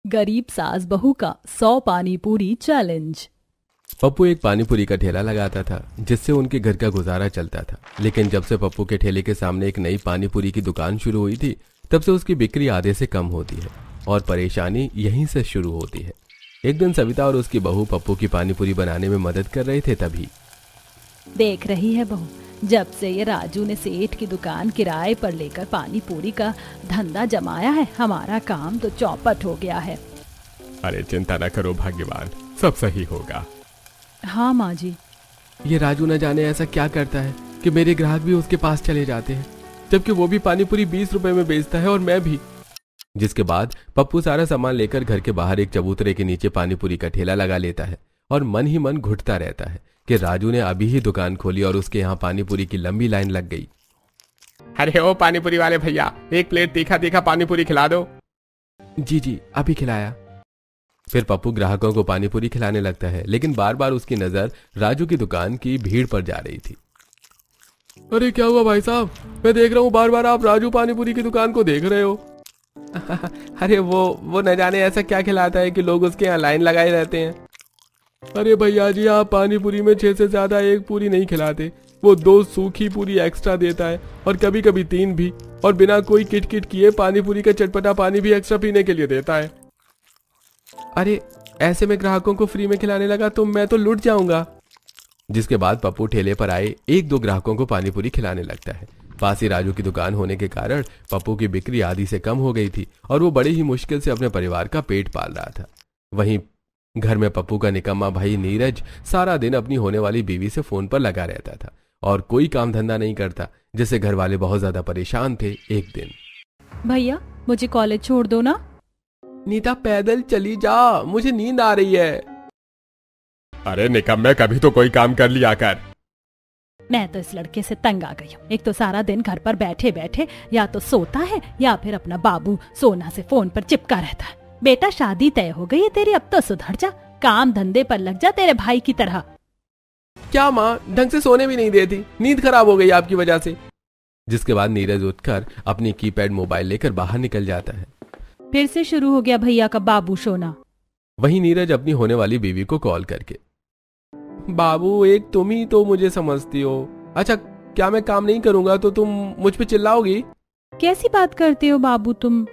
गरीब सास बहू का 100 पानी पूरी चैलेंज। पप्पू एक पानीपुरी का ठेला लगाता था जिससे उनके घर का गुजारा चलता था। लेकिन जब से पप्पू के ठेले के सामने एक नई पानीपुरी की दुकान शुरू हुई थी तब से उसकी बिक्री आधे से कम होती है और परेशानी यहीं से शुरू होती है। एक दिन सविता और उसकी बहू पप्पू की पानीपुरी बनाने में मदद कर रहे थे। तभी देख रही है बहू, जब से ये राजू ने सेठ की दुकान किराए पर लेकर पानी पूरी का धंधा जमाया है, हमारा काम तो चौपट हो गया है। अरे चिंता न करो भाग्यवान, सब सही होगा। हाँ माँ जी। ये राजू न जाने ऐसा क्या करता है कि मेरे ग्राहक भी उसके पास चले जाते हैं, जबकि वो भी पानीपुरी 20 रुपए में बेचता है और मैं भी। जिसके बाद पप्पू सारा सामान लेकर घर के बाहर एक चबूतरे के नीचे पानीपुरी का ठेला लगा लेता है और मन ही मन घुटता रहता है कि राजू ने अभी ही दुकान खोली और उसके यहाँ पानीपुरी की लंबी लाइन लग गई। अरे ओ पानीपुरी वाले भैया, एक प्लेट तीखा तीखा पानीपुरी खिला दो। जी जी अभी खिलाया। फिर पप्पू ग्राहकों को पानीपुरी खिलाने लगता है, लेकिन बार बार उसकी नजर राजू की दुकान की भीड़ पर जा रही थी। अरे क्या हुआ भाई साहब, मैं देख रहा हूँ बार बार आप राजू पानीपुरी की दुकान को देख रहे हो। अरे वो न जाने ऐसा क्या खिलाता है कि लोग उसके यहाँ लाइन लगाए रहते हैं। अरे भैया जी, आप पानीपुरी में 6 से ज्यादा एक पूरी नहीं खिलाते, वो 2 सूखी पूरी एक्स्ट्रा देता है और कभी कभी 3 भी, और बिना कोई किट किट किए पानीपुरी का चटपटा पानी भी एक्स्ट्रा पीने के लिए देता है। अरे ऐसे में ग्राहकों को फ्री में खिलाने लगा तो मैं तो लुट जाऊंगा। जिसके बाद पप्पू ठेले पर आए 1-2 ग्राहकों को पानीपुरी खिलाने लगता है। पास ही राजू की दुकान होने के कारण पप्पू की बिक्री आधी से कम हो गई थी और वो बड़ी ही मुश्किल से अपने परिवार का पेट पाल रहा था। वहीं घर में पप्पू का निकम्मा भाई नीरज सारा दिन अपनी होने वाली बीवी से फोन पर लगा रहता था और कोई काम धंधा नहीं करता, जिससे घर वाले बहुत ज्यादा परेशान थे। एक दिन, भैया मुझे कॉलेज छोड़ दो ना। नीता पैदल चली जा, मुझे नींद आ रही है। अरे निकम्मे, कभी तो कोई काम कर लिया कर। मैं तो इस लड़के से तंग आ गई हूँ। एक तो सारा दिन घर पर बैठे बैठे या तो सोता है या फिर अपना बाबू सोना से फोन पर चिपका रहता है। बेटा शादी तय हो गई है तेरी, अब तो सुधर जा, काम धंधे पर लग जा तेरे भाई की तरह। क्या माँ, ढंग से सोने भी नहीं देती, नींद खराब हो गई आपकी वजह से। जिसके बाद नीरज उठकर अपनी कीपैड मोबाइल लेकर बाहर निकल जाता है। फिर से शुरू हो गया भैया का बाबू सोना। वहीं नीरज अपनी होने वाली बीवी को कॉल करके, बाबू एक तुम ही तो मुझे समझती हो। अच्छा, क्या मैं काम नहीं करूंगा तो तुम मुझ पे चिल्लाओगी? कैसी बात करते हो बाबू, तुम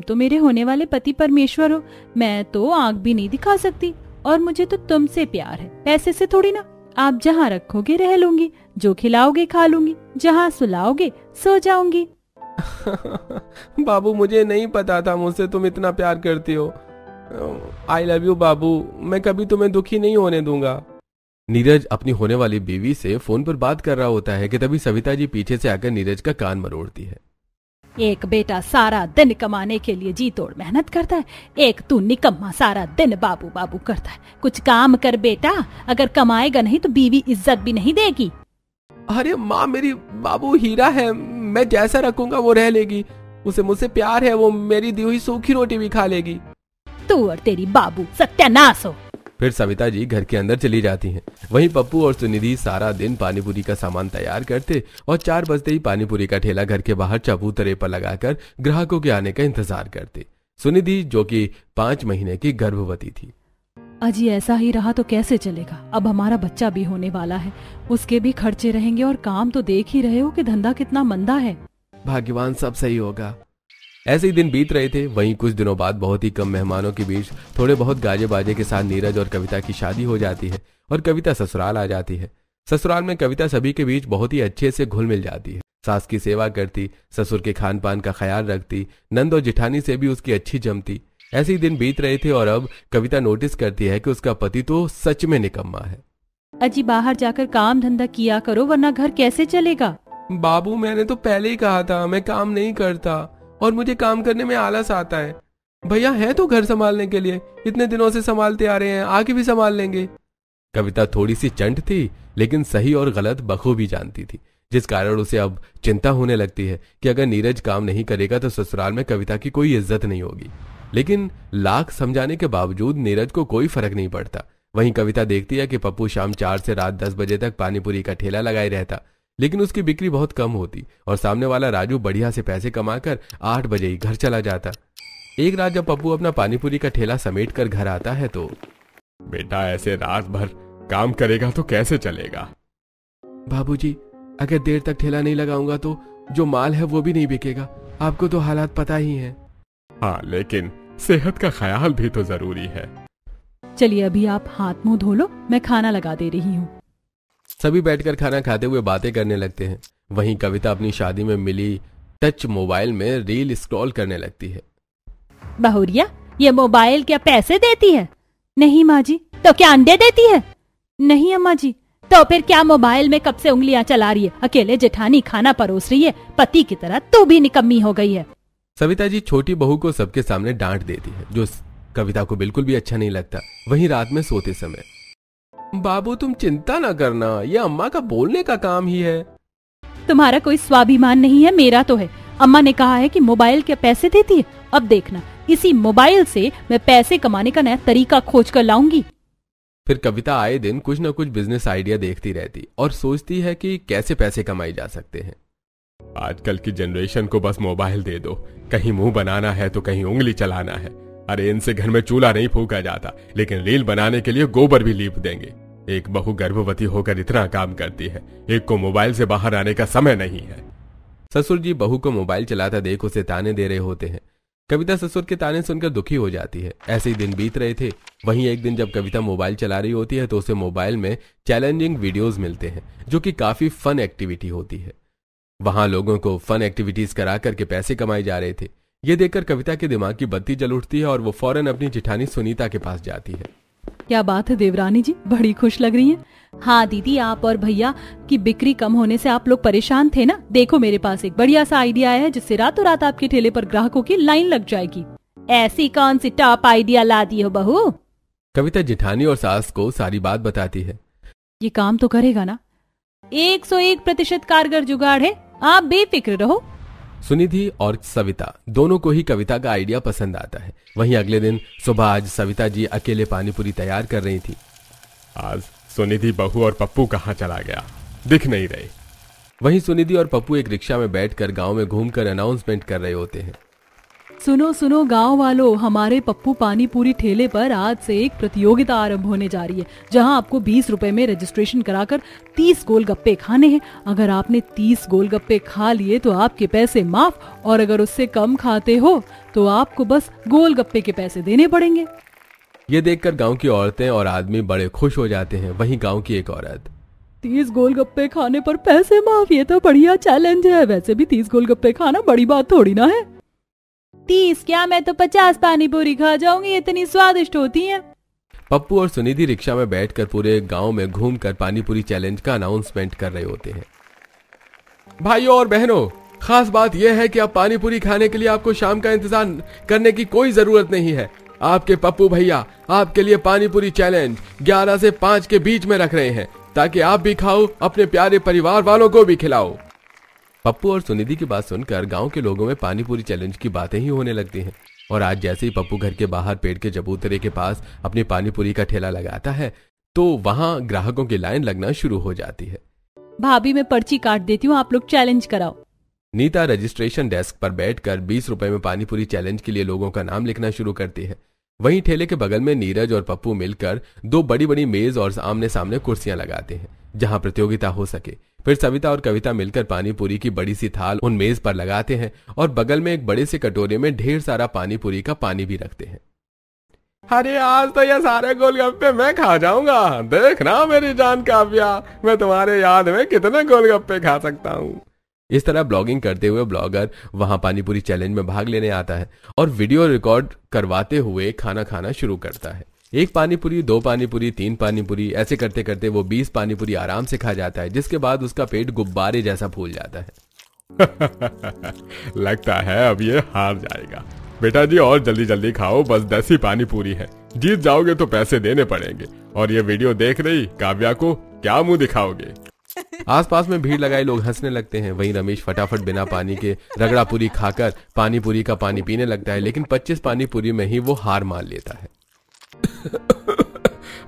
तो मेरे होने वाले पति परमेश्वर हो। मैं तो आंख भी नहीं दिखा सकती और मुझे तो तुमसे प्यार है, पैसे से थोड़ी ना। आप जहाँ रखोगे रह लूंगी, जो खिलाओगे खा लूंगी, जहाँ सुलाओगे सो जाऊंगी। बाबू मुझे नहीं पता था मुझसे तुम इतना प्यार करती हो। आई लव यू बाबू, मैं कभी तुम्हें दुखी नहीं होने दूंगा। नीरज अपनी होने वाली बीवी से फोन पर बात कर रहा होता है कि तभी सविता जी पीछे से आकर नीरज का कान मरोड़ती है। एक बेटा सारा दिन कमाने के लिए जी तोड़ मेहनत करता है, एक तू निकम्मा सारा दिन बाबू बाबू करता है। कुछ काम कर बेटा, अगर कमाएगा नहीं तो बीवी इज्जत भी नहीं देगी। अरे माँ, मेरी बाबू हीरा है, मैं जैसा रखूंगा वो रह लेगी। उसे मुझसे प्यार है, वो मेरी दी हुई सूखी रोटी भी खा लेगी। तू और तेरी बाबू सत्यानाश हो। फिर सविता जी घर के अंदर चली जाती हैं। वहीं पप्पू और सुनिधि सारा दिन पानीपुरी का सामान तैयार करते और 4 बजते ही पानीपुरी का ठेला घर के बाहर चबूतरे पर लगाकर ग्राहकों के आने का इंतजार करते। सुनिधि जो कि 5 महीने की गर्भवती थी। अजी ऐसा ही रहा तो कैसे चलेगा, अब हमारा बच्चा भी होने वाला है, उसके भी खर्चे रहेंगे और काम तो देख ही रहे हो कि धंधा कितना मंदा है। भाग्यवान, सब सही होगा। ऐसे ही दिन बीत रहे थे। वहीं कुछ दिनों बाद बहुत ही कम मेहमानों के बीच थोड़े बहुत गाजे बाजे के साथ नीरज और कविता की शादी हो जाती है और कविता ससुराल आ जाती है। ससुराल में कविता सभी के बीच बहुत ही अच्छे से घुल मिल जाती है। सास की सेवा करती, ससुर के खान पान का ख्याल रखती, नंद और जिठानी से भी उसकी अच्छी जमती। ऐसे ही दिन बीत रहे थे और अब कविता नोटिस करती है कि उसका पति तो सच में निकम्मा है। अजी बाहर जाकर काम धंधा किया करो, वरना घर कैसे चलेगा। बाबू मैंने तो पहले ही कहा था मैं काम नहीं करता और मुझे काम करने में आलस आता है। भैया है तो घर संभालने के लिए, इतने दिनों से संभालते आ रहे हैं, आगे भी संभाल लेंगे। कविता थोड़ी सी चंट थी, लेकिन सही और गलत बखूबी जानती थी, जिस कारण उसे अब चिंता होने लगती है कि अगर नीरज काम नहीं करेगा तो ससुराल में कविता की कोई इज्जत नहीं होगी। लेकिन लाख समझाने के बावजूद नीरज को कोई फर्क नहीं पड़ता। वहीं कविता देखती है कि पप्पू शाम 4 से रात 10 बजे तक पानीपुरी का ठेला लगाए रहता, लेकिन उसकी बिक्री बहुत कम होती और सामने वाला राजू बढ़िया से पैसे कमाकर 8 बजे ही घर चला जाता। एक रात जब पप्पू अपना पानीपुरी का ठेला समेट कर घर आता है तो बेटा ऐसे रात भर काम करेगा तो कैसे चलेगा? बाबूजी, अगर देर तक ठेला नहीं लगाऊंगा तो जो माल है वो भी नहीं बिकेगा। आपको तो हालात पता ही है। हाँ, लेकिन सेहत का ख्याल भी तो जरूरी है। चलिए अभी आप हाथ मुंह धो लो, मैं खाना लगा दे रही हूँ। सभी बैठकर खाना खाते हुए बातें करने लगते हैं। वहीं कविता अपनी शादी में मिली टच मोबाइल में रील स्क्रॉल करने लगती है। बहुरिया, ये मोबाइल क्या पैसे देती है? नहीं माँ जी। तो क्या अंडे देती है? नहीं अम्मा जी। तो फिर क्या मोबाइल में कब से उंगलियां चला रही है? अकेले जेठानी खाना परोस रही है, पति की तरह तू भी निकम्मी हो गई है। सविता जी छोटी बहू को सबके सामने डांट देती है, जो कविता को बिल्कुल भी अच्छा नहीं लगता। वहीं रात में सोते समय, बाबू तुम चिंता ना करना, ये अम्मा का बोलने का काम ही है। तुम्हारा कोई स्वाभिमान नहीं है, मेरा तो है। अम्मा ने कहा है कि मोबाइल के पैसे देती है। अब देखना, इसी मोबाइल से मैं पैसे कमाने का नया तरीका खोज कर लाऊंगी। फिर कविता आए दिन कुछ न कुछ बिजनेस आइडिया देखती रहती और सोचती है कि कैसे पैसे कमाए जा सकते हैं। आजकल की जनरेशन को बस मोबाइल दे दो, कहीं मुंह बनाना है तो कहीं उंगली चलाना है। अरे इनसे घर में चूल्हा नहीं फूका जाता, लेकिन रील बनाने के लिए गोबर भी लीप देंगे। एक बहू गर्भवती होकर इतना काम करती है, एक को मोबाइल से बाहर आने का समय नहीं है। ससुर जी बहू को मोबाइल चलाता देख उसे ताने दे रहे होते हैं। कविता ससुर के ताने सुनकर दुखी हो जाती है। ऐसे ही दिन बीत रहे थे। वहीं एक दिन जब कविता मोबाइल चला रही होती है तो उसे मोबाइल में चैलेंजिंग वीडियोस मिलते हैं, जो कि काफी फन एक्टिविटी होती है। वहां लोगों को फन एक्टिविटीज करा करके पैसे कमाए जा रहे थे। ये देखकर कविता के दिमाग की बत्ती जल उठती है और वो फौरन अपनी जेठानी सुनीता के पास जाती है। क्या बात है देवरानी जी, बड़ी खुश लग रही हैं। हाँ दीदी, आप और भैया की बिक्री कम होने से आप लोग परेशान थे ना। देखो मेरे पास एक बढ़िया सा आइडिया आया है, जिससे रातों रात आपके ठेले पर ग्राहकों की लाइन लग जाएगी। ऐसी कौन सी टॉप आइडिया ला दी हो बहू? कविता जेठानी और सास को सारी बात बताती है। ये काम तो करेगा ना? 101% कारगर जुगाड़ है, आप बेफिक्र रहो। सुनिधि और सविता दोनों को ही कविता का आइडिया पसंद आता है। वहीं अगले दिन सुबह आज सविता जी अकेले पानीपुरी तैयार कर रही थी। आज सुनिधि बहू और पप्पू कहाँ चला गया, दिख नहीं रहे। वहीं सुनिधि और पप्पू एक रिक्शा में बैठकर गांव में घूमकर अनाउंसमेंट कर रहे होते हैं। सुनो सुनो गांव वालों, हमारे पप्पू पानी पूरी ठेले पर आज से एक प्रतियोगिता आरंभ होने जा रही है, जहां आपको 20 रुपए में रजिस्ट्रेशन कराकर 30 गोलगप्पे खाने हैं। अगर आपने 30 गोलगप्पे खा लिए तो आपके पैसे माफ, और अगर उससे कम खाते हो तो आपको बस गोलगप्पे के पैसे देने पड़ेंगे। ये देखकर गांव की औरतें और आदमी बड़े खुश हो जाते हैं। वहीं गांव की एक औरत, 30 गोलगप्पे खाने पर पैसे माफ, ये तो बढ़िया चैलेंज है। वैसे भी 30 गोलगप्पे खाना बड़ी बात थोड़ी ना है। 30 क्या, मैं तो 50 पानी पूरी खा जाऊंगी, इतनी स्वादिष्ट होती हैं। पप्पू और सुनिधि रिक्शा में बैठकर पूरे गांव में घूमकर पानीपुरी चैलेंज का अनाउंसमेंट कर रहे होते हैं। भाइयों और बहनों, खास बात यह है कि अब पानीपुरी खाने के लिए आपको शाम का इंतजार करने की कोई जरूरत नहीं है। आपके पप्पू भैया आपके लिए पानीपुरी चैलेंज 11 से 5 के बीच में रख रहे हैं, ताकि आप भी खाओ, अपने प्यारे परिवार वालों को भी खिलाओ। पप्पू और सुनिधि की बात सुनकर गांव के लोगों में पानीपुरी चैलेंज की बातें ही होने लगती हैं। और आज जैसे ही पप्पू घर के बाहर पेड़ के चबूतरे के पास अपनी पानीपुरी का ठेला लगाता है तो वहां ग्राहकों की लाइन लगना शुरू हो जाती है। भाभी मैं पर्ची काट देती हूँ, आप लोग चैलेंज कराओ। नीता रजिस्ट्रेशन डेस्क पर बैठकर 20 रुपए में पानीपुरी चैलेंज के लिए लोगों का नाम लिखना शुरू करती है। वहीं ठेले के बगल में नीरज और पप्पू मिलकर 2 बड़ी बड़ी मेज और आमने सामने कुर्सियां लगाते हैं, जहां प्रतियोगिता हो सके। फिर सविता और कविता मिलकर पानीपुरी की बड़ी सी थाल उन मेज पर लगाते हैं और बगल में एक बड़े से कटोरे में ढेर सारा पानीपुरी का पानी भी रखते हैं। अरे आज तो ये सारे गोलगप्पे मैं खा जाऊंगा। देखना मेरी जान काव्या, मैं तुम्हारे याद में कितने गोलगप्पे खा सकता हूँ। इस तरह ब्लॉगिंग करते हुए ब्लॉगर वहां पानीपुरी चैलेंज में भाग लेने आता है और वीडियो रिकॉर्ड करवाते हुए खाना खाना शुरू करता है। 1 पानीपुरी, 2 पानीपुरी, 3 पानीपुरी, ऐसे करते करते वो 20 पानीपुरी आराम से खा जाता है, जिसके बाद उसका पेट गुब्बारे जैसा फूल जाता है। लगता है अब ये हार जाएगा। बेटा जी और जल्दी जल्दी खाओ, बस 10 ही पानीपुरी है। जीत जाओगे तो पैसे देने पड़ेंगे। और ये वीडियो देख रही काव्या को क्या मुंह दिखाओगे? आसपास में भीड़ लगाए लोग हंसने लगते हैं। वहीं रमेश फटाफट बिना पानी के रगड़ा पूरी खाकर पानीपुरी का पानी पीने लगता है, लेकिन 25 पानीपुरी में ही वो हार मान लेता है।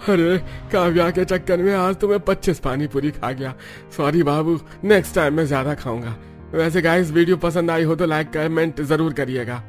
अरे काव्या के चक्कर में आज तो मैं 25 पानीपुरी खा गया। सॉरी बाबू, नेक्स्ट टाइम मैं ज्यादा खाऊंगा। वैसे गाइस वीडियो पसंद आई हो तो लाइक कमेंट जरूर करिएगा।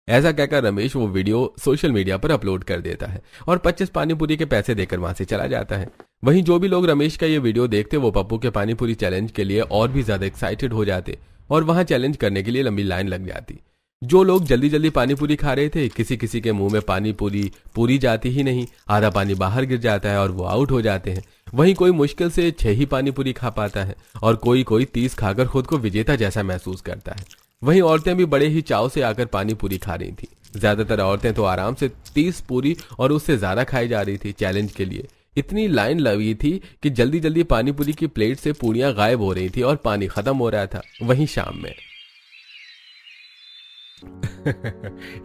ऐसा कहकर रमेश वो वीडियो सोशल मीडिया पर अपलोड कर देता है और 25 पानीपुरी के पैसे देकर वहां से चला जाता है। वहीं जो भी लोग रमेश का ये वीडियो देखते वो पप्पू के पानीपुरी चैलेंज के लिए और भी ज्यादा एक्साइटेड हो जाते और वहां चैलेंज करने के लिए लंबी लाइन लग जाती। जो लोग जल्दी जल्दी पानीपुरी खा रहे थे, किसी किसी के मुंह में पानीपुरी पूरी जाती ही नहीं, आधा पानी बाहर गिर जाता है और वो आउट हो जाते हैं। वहीं कोई मुश्किल से 6 ही पानीपुरी खा पाता है और कोई 30 खाकर खुद को विजेता जैसा महसूस करता है। वहीं औरतें भी बड़े ही चाव से आकर पानीपुरी खा रही थी। ज्यादातर औरतें तो आराम से 30 पूरी और उससे ज्यादा खाई जा रही थी। चैलेंज के लिए इतनी लाइन लगी थी कि जल्दी जल्दी पानीपुरी की प्लेट से पूरियां गायब हो रही थी और पानी खत्म हो रहा था। वहीं शाम में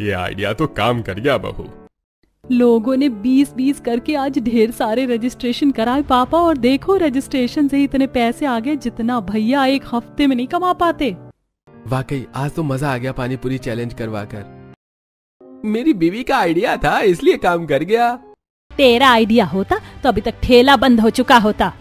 ये आइडिया तो काम कर गया बहू। लोगों ने 20-20 करके आज ढेर सारे रजिस्ट्रेशन कराए पापा, और देखो रजिस्ट्रेशन से ही इतने पैसे आ गए जितना भैया एक हफ्ते में नहीं कमा पाते। वाकई आज तो मजा आ गया पानीपुरी चैलेंज करवाकर। मेरी बीवी का आइडिया था इसलिए काम कर गया। तेरा आइडिया होता तो अभी तक ठेला बंद हो चुका होता।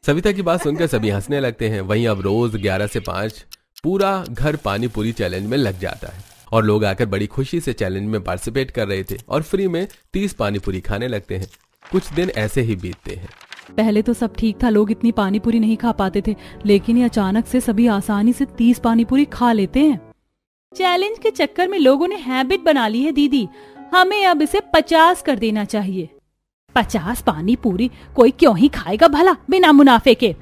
सविता की बात सुनकर सभी हंसने लगते हैं। वहीं अब रोज 11 से 5 पूरा घर पानीपुरी चैलेंज में लग जाता है और लोग आकर बड़ी खुशी से चैलेंज में पार्टिसिपेट कर रहे थे और फ्री में 30 पानीपुरी खाने लगते हैं। कुछ दिन ऐसे ही बीतते हैं। पहले तो सब ठीक था, लोग इतनी पानीपुरी नहीं खा पाते थे, लेकिन ये अचानक से सभी आसानी से 30 पानीपुरी खा लेते हैं। चैलेंज के चक्कर में लोगों ने हैबिट बना ली है दीदी, हमें अब इसे 50 कर देना चाहिए। 50 पानीपुरी कोई क्यों ही खाएगा भला बिना मुनाफे के।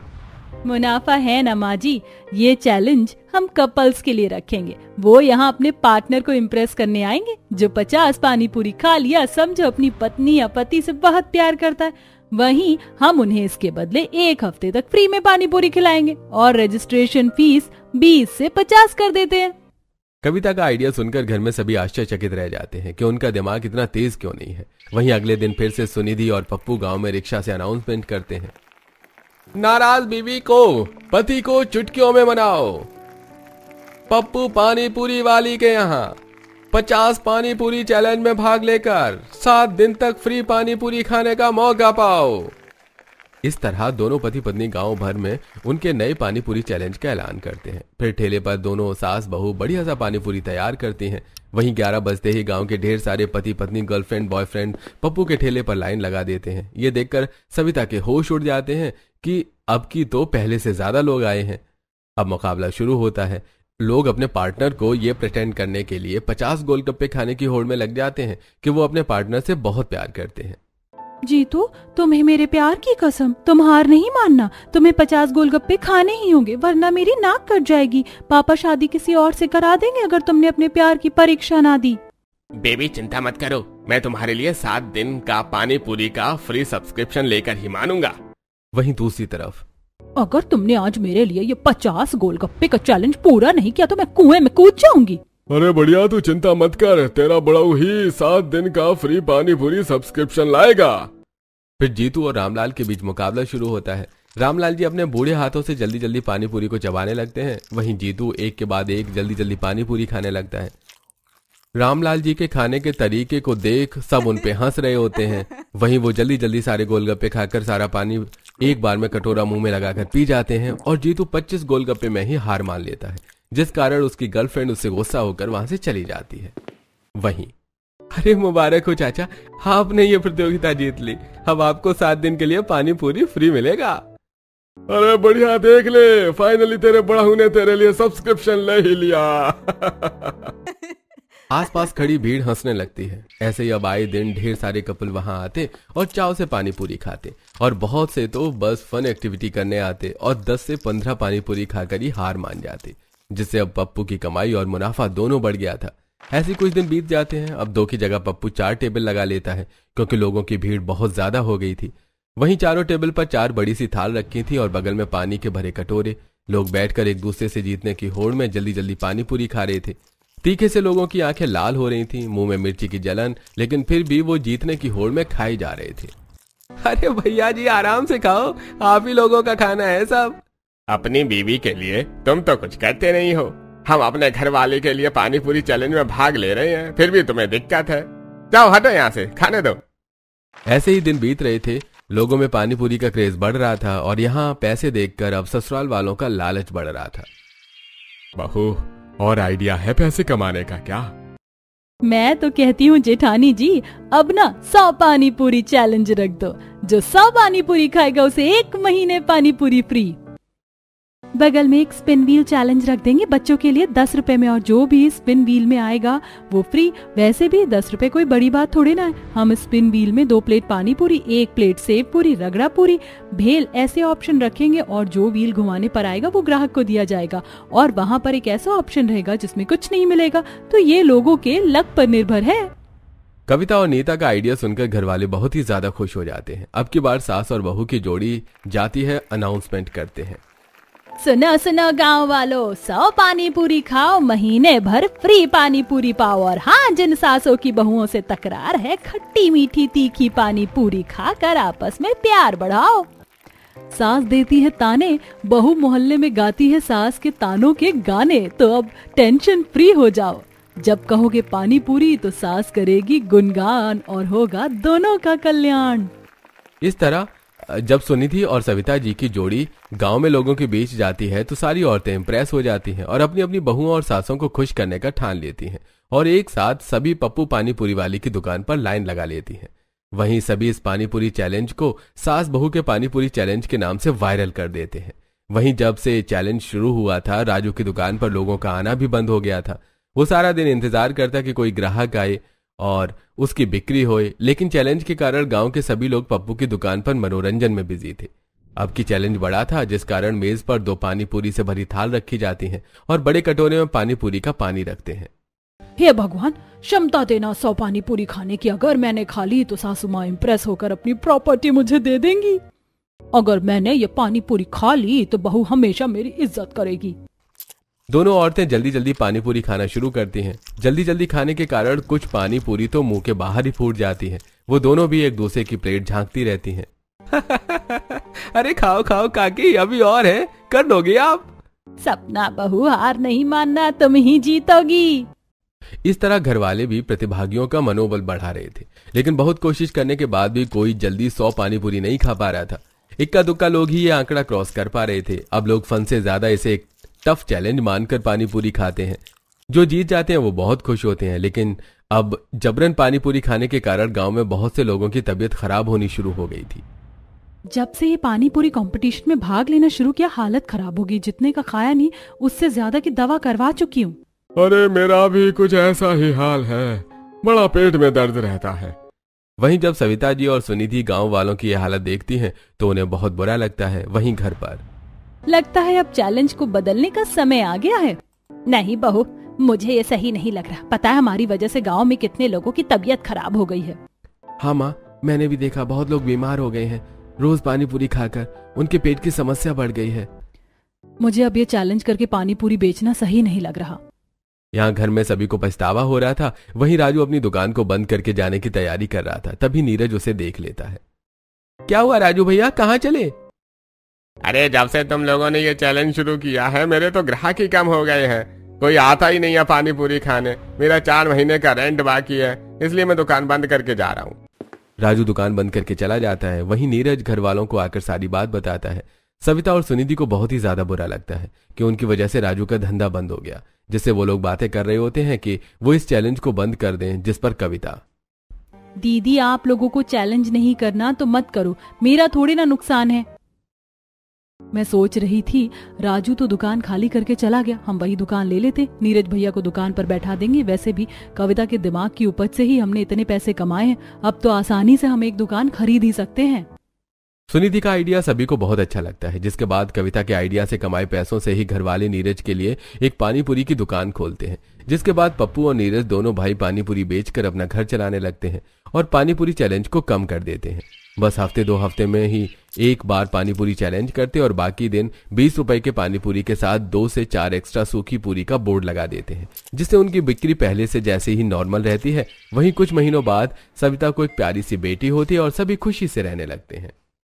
मुनाफा है ना माँ जी, ये चैलेंज हम कपल्स के लिए रखेंगे। वो यहाँ अपने पार्टनर को इम्प्रेस करने आएंगे। जो 50 पानीपुरी खा लिया समझो अपनी पत्नी या पति से बहुत प्यार करता है, वहीं हम उन्हें इसके बदले 1 हफ्ते तक फ्री में पानीपुरी खिलाएंगे और रजिस्ट्रेशन फीस 20 से 50 कर देते हैं। कविता का आइडिया सुनकर घर में सभी आश्चर्यचकित रह जाते हैं कि उनका दिमाग इतना तेज क्यों नहीं है। वहीं अगले दिन फिर से सुनिधि और पप्पू गांव में रिक्शा से अनाउंसमेंट करते हैं, नाराज बीवी को पति को चुटकियों में मनाओ। पप्पू पानीपुरी वाली के यहाँ 50 पानीपुरी चैलेंज में भाग लेकर 7 दिन तक फ्री पानीपुरी खाने का मौका पाओ। इस तरह दोनों पति पत्नी गांव भर में उनके नए पानीपुरी चैलेंज का ऐलान करते हैं। फिर ठेले पर दोनों सास बहू बढ़िया सा पानीपुरी तैयार करती हैं। वहीं 11 बजते ही गांव के ढेर सारे पति पत्नी, गर्लफ्रेंड, बॉयफ्रेंड पप्पू के ठेले पर लाइन लगा देते हैं। ये देखकर सविता के होश उड़ जाते हैं कि अब की तो पहले से ज्यादा लोग आए हैं। अब मुकाबला शुरू होता है। लोग अपने पार्टनर को ये प्रेटेंड करने के लिए 50 गोलगप्पे खाने की होड़ में लग जाते हैं कि वो अपने पार्टनर से बहुत प्यार करते हैं। जीतू, तुम्हें मेरे प्यार की कसम, तुम हार नहीं मानना। तुम्हें 50 गोलगप्पे खाने ही होंगे, वरना मेरी नाक कट जाएगी। पापा शादी किसी और से करा देंगे अगर तुमने अपने प्यार की परीक्षा ना दी। बेबी चिंता मत करो, मैं तुम्हारे लिए 7 दिन का पानीपुरी का फ्री सब्सक्रिप्शन लेकर ही मानूंगा। वहीं दूसरी तरफ, अगर तुमने आज मेरे लिए ये 50 गोलगप्पे का चैलेंज पूरा नहीं किया तो मैं कुएं में कूद जाऊंगी। अरे बढ़िया, तू चिंता मत कर, तेरा बड़ाऊ ही 7 दिन का फ्री पानीपुरी सब्सक्रिप्शन लाएगा। फिर जीतू और रामलाल के बीच मुकाबला शुरू होता है। रामलाल जी अपने बूढ़े हाथों से जल्दी जल्दी पानीपुरी को चबाने लगते हैं। वहीं जीतू एक के बाद एक जल्दी जल्दी पानीपुरी खाने लगता है। रामलाल जी के खाने के तरीके को देख सब उन पे हंस रहे होते हैं। वहीं वो जल्दी जल्दी सारे गोलगप्पे खाकर सारा पानी एक बार में कटोरा मुंह में लगाकर पी जाते हैं और जीतू 25 गोलगप्पे में ही हार मान लेता है, जिस कारण उसकी गर्लफ्रेंड उससे गुस्सा होकर वहां से चली जाती है। वहीं, अरे मुबारक हो चाचा, आपने ये प्रतियोगिता जीत ली। अब आपको 7 दिन के लिए पानीपुरी फ्री मिलेगा। अरे बढ़िया, देख ले, फाइनली तेरे बड़ाऊ ने तेरे लिए सब्सक्रिप्शन ले ही लिया। आसपास खड़ी भीड़ हंसने लगती है। ऐसे ही अब आए दिन ढेर सारे कपल वहां आते और चाव से पानीपुरी खाते और बहुत से तो बस फन एक्टिविटी करने आते और 10 से 15 पानीपुरी खाकर ही हार मान जाते, जिससे अब पप्पू की कमाई और मुनाफा दोनों बढ़ गया था। ऐसे कुछ दिन बीत जाते हैं। अब 2 की जगह पप्पू 4 टेबल लगा लेता है क्योंकि लोगों की भीड़ बहुत ज्यादा हो गई थी। वहीं चारों टेबल पर 4 बड़ी सी थाल रखी थी और बगल में पानी के भरे कटोरे। लोग बैठकर एक दूसरे से जीतने की होड़ में जल्दी जल्दी पानीपुरी खा रहे थे। तीखे से लोगों की आंखें लाल हो रही थी, मुंह में मिर्ची की जलन, लेकिन फिर भी वो जीतने की होड़ में खाई जा रहे थे। अरे भैया जी आराम से खाओ, आप ही लोगों का खाना है सब। अपनी बीवी के लिए तुम तो कुछ करते नहीं हो। हम अपने घर वाले के लिए पानीपुरी चैलेंज में भाग ले रहे हैं, फिर भी तुम्हें दिक्कत है। जाओ हटो यहाँ से, खाने दो। ऐसे ही दिन बीत रहे थे। लोगों में पानीपुरी का क्रेज बढ़ रहा था और यहाँ पैसे देखकर अब ससुराल वालों का लालच बढ़ रहा था। बहू, और आइडिया है पैसे कमाने का क्या? मैं तो कहती हूँ जेठानी जी, अब ना 100 पानी पूरी चैलेंज रख दो। जो 100 पानी पूरी खाएगा उसे 1 महीने पानी पूरी फ्री। बगल में एक स्पिन व्हील चैलेंज रख देंगे बच्चों के लिए 10 रुपए में, और जो भी स्पिन व्हील में आएगा वो फ्री। वैसे भी 10 रुपए कोई बड़ी बात थोड़ी ना है। हम स्पिन व्हील में 2 प्लेट पानी पूरी, 1 प्लेट सेव पूरी, रगड़ा पूरी, भेल ऐसे ऑप्शन रखेंगे, और जो व्हील घुमाने पर आएगा वो ग्राहक को दिया जाएगा। और वहाँ पर एक ऐसा ऑप्शन रहेगा जिसमें कुछ नहीं मिलेगा। तो ये लोगों के लक पर निर्भर है। कविता और नीता का आइडिया सुनकर घर वाले बहुत ही ज्यादा खुश हो जाते हैं। अब की बार सास और बहू की जोड़ी जाती है, अनाउंसमेंट करते हैं। सुनो सुनो गांव वालों, 100 पानी पूरी खाओ, महीने भर फ्री पानी पूरी पाओ। और हाँ, जिन सासों की बहुओं से तकरार है, खट्टी मीठी तीखी पानी पूरी खाकर आपस में प्यार बढ़ाओ। सास देती है ताने, बहू मोहल्ले में गाती है सास के तानों के गाने। तो अब टेंशन फ्री हो जाओ। जब कहोगे पानी पूरी तो सास करेगी गुणगान, और होगा दोनों का कल्याण। इस तरह जब सुनिधि और सविता जी की जोड़ी गांव में लोगों के बीच जाती है तो सारी औरतें इम्प्रेस हो जाती हैं और अपनी अपनी बहुओं और सासों को खुश करने का ठान लेती हैं, और एक साथ सभी पप्पू पानी पूरी वाली की दुकान पर लाइन लगा लेती हैं। वहीं सभी इस पानी पूरी चैलेंज को सास बहू के पानी पूरी चैलेंज के नाम से वायरल कर देते हैं। वहीं जब से चैलेंज शुरू हुआ था, राजू की दुकान पर लोगों का आना भी बंद हो गया था। वो सारा दिन इंतजार करता कि कोई ग्राहक आए और उसकी बिक्री होए, लेकिन चैलेंज के कारण गांव के सभी लोग पप्पू की दुकान पर मनोरंजन में बिजी थे। अब की चैलेंज बड़ा था, जिस कारण मेज पर 2 पानी पूरी से भरी थाल रखी जाती है और बड़े कटोरे में पानी पूरी का पानी रखते हैं। हे भगवान, क्षमता देना 100 पानी पूरी खाने की। अगर मैंने खा ली तो सासू माँ इम्प्रेस होकर अपनी प्रॉपर्टी मुझे दे देंगी। अगर मैंने ये पानी पूरी खा ली तो बहू हमेशा मेरी इज्जत करेगी। दोनों औरतें जल्दी जल्दी पानी पूरी खाना शुरू करती हैं। जल्दी जल्दी खाने के कारण कुछ पानी पूरी तो मुंह के बाहर ही फूट जाती है। वो दोनों भी एक दूसरे की प्लेट झांकती रहती हैं। अरे खाओ खाओ काकी, अभी और है, कर लोगे आप। सपना बहू, हार नहीं मानना, तुम ही जीतोगी। इस तरह घर वाले भी प्रतिभागियों का मनोबल बढ़ा रहे थे, लेकिन बहुत कोशिश करने के बाद भी कोई जल्दी 100 पानी पूरी नहीं खा पा रहा था। इक्का दुक्का लोग ही ये आंकड़ा क्रॉस कर पा रहे थे। अब लोग फन से ज्यादा इसे एक टफ चैलेंज मानकर पानी पूरी खाते हैं। जो जीत जाते हैं वो बहुत खुश होते हैं, लेकिन अब जबरन पानी पूरी खाने के कारण गांव में बहुत से लोगों की तबीयत खराब होनी शुरू हो गई थी। जब से ये पानी पूरी कंपटीशन में भाग लेना शुरू किया, हालत खराब हो गई। जितने का खाया नहीं, उससे ज्यादा की दवा करवा चुकी हूँ। अरे मेरा भी कुछ ऐसा ही हाल है, बड़ा पेट में दर्द रहता है। वहीं जब सविता जी और सुनिधि गांव वालों की यह हालत देखती हैं तो उन्हें बहुत बुरा लगता है। वहीं घर पर लगता है अब चैलेंज को बदलने का समय आ गया है। नहीं बहू, मुझे ये सही नहीं लग रहा। पता है हमारी वजह से गांव में कितने लोगों की तबीयत खराब हो गई है। हाँ माँ, मैंने भी देखा, बहुत लोग बीमार हो गए हैं। रोज पानी पूरी खाकर उनके पेट की समस्या बढ़ गई है। मुझे अब ये चैलेंज करके पानी पूरी बेचना सही नहीं लग रहा। यहाँ घर में सभी को पछतावा हो रहा था। वहीं राजू अपनी दुकान को बंद करके जाने की तैयारी कर रहा था। तभी नीरज उसे देख लेता है। क्या हुआ राजू भैया, कहाँ चले? अरे जब से तुम लोगों ने ये चैलेंज शुरू किया है, मेरे तो ग्राहक ही कम हो गए हैं। कोई आता ही नहीं है पानी पूरी खाने। मेरा 4 महीने का रेंट बाकी है, इसलिए मैं दुकान बंद करके जा रहा हूँ। राजू दुकान बंद करके चला जाता है। वहीं नीरज घर वालों को आकर सारी बात बताता है। सविता और सुनिधि को बहुत ही ज्यादा बुरा लगता है कि उनकी वजह से राजू का धंधा बंद हो गया, जिससे वो लोग बातें कर रहे होते हैं कि वो इस चैलेंज को बंद कर दें। जिस पर कविता, दीदी आप लोगों को चैलेंज नहीं करना तो मत करो, मेरा थोड़ी ना नुकसान है। मैं सोच रही थी राजू तो दुकान खाली करके चला गया, हम वही दुकान ले लेते, नीरज भैया को दुकान पर बैठा देंगे। वैसे भी कविता के दिमाग की उपज से ही हमने इतने पैसे कमाए हैं, अब तो आसानी से हम एक दुकान खरीद ही सकते हैं। सुनिधि का आइडिया सभी को बहुत अच्छा लगता है, जिसके बाद कविता के आइडिया से कमाए पैसों से ही घरवाले नीरज के लिए एक पानीपुरी की दुकान खोलते हैं। जिसके बाद पप्पू और नीरज दोनों भाई पानीपुरी बेचकर अपना घर चलाने लगते हैं और पानीपुरी चैलेंज को कम कर देते हैं। बस हफ्ते 2 हफ्ते में ही एक बार पानीपुरी चैलेंज करते और बाकी दिन 20 रुपए के पानीपुरी के साथ 2 से 4 एक्स्ट्रा सूखी पूरी का बोर्ड लगा देते हैं, जिससे उनकी बिक्री पहले से जैसे ही नॉर्मल रहती है। वहीं कुछ महीनों बाद सविता को एक प्यारी सी बेटी होती है और सभी खुशी से रहने लगते हैं।